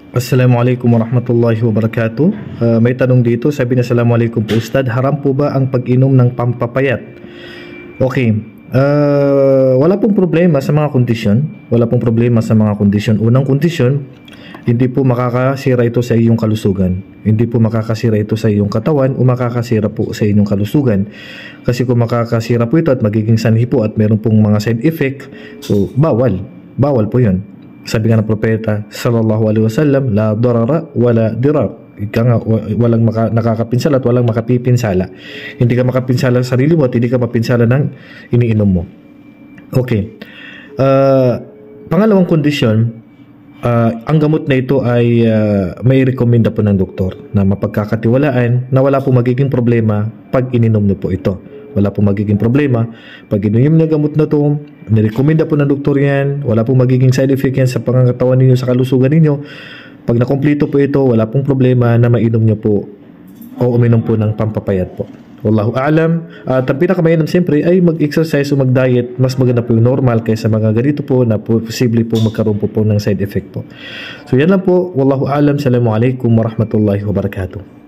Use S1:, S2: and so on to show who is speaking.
S1: Assalamualaikum warahmatullahi wabarakatuh. May tanong dito, sabi na assalamualaikum po Ustad, haram po ba ang pag-inom ng pampapayat? Okay, wala pong problema sa mga kondisyon. Wala pong problema sa mga kondisyon. Unang kondisyon, hindi po makakasira ito sa iyong kalusugan. Hindi po makakasira ito sa iyong katawan o makakasira po sa inyong kalusugan. Kasi kung makakasira po ito at magiging sanhi po at meron pong mga side effect, so bawal. Bawal po yun. Sabi nga ng propeta sallallahu alaihi wasallam, la darara wala dirar. Ika nga, walang nakakapinsala at walang makapipinsala. Hindi ka makapinsala sa sarili mo at hindi ka mapinsala ng iniinom mo. Okay. Pangalawang kondisyon, ang gamot na ito ay may rekomenda po ng doktor na mapagkakatiwalaan na wala po magiging problema pag ininom niyo po ito. Wala pong magiging problema. Pag ininom na gamot na ito, nirekomenda po ng doktor yan, wala pong magiging side effect yan sa pangangatawan ninyo, sa kalusugan ninyo. Pag nakompleto po ito, wala pong problema na mainom nyo po o uminom po ng pampapayat po. Wallahu a'lam. At ang pinakamainam siyempre ay mag-exercise o mag-diet. Mas maganda po yung normal kaysa mga ganito po na posible po magkaroon po ng side effect po. So yan lang po. Wallahu a'lam. Assalamualaikum warahmatullahi wabarakatuh.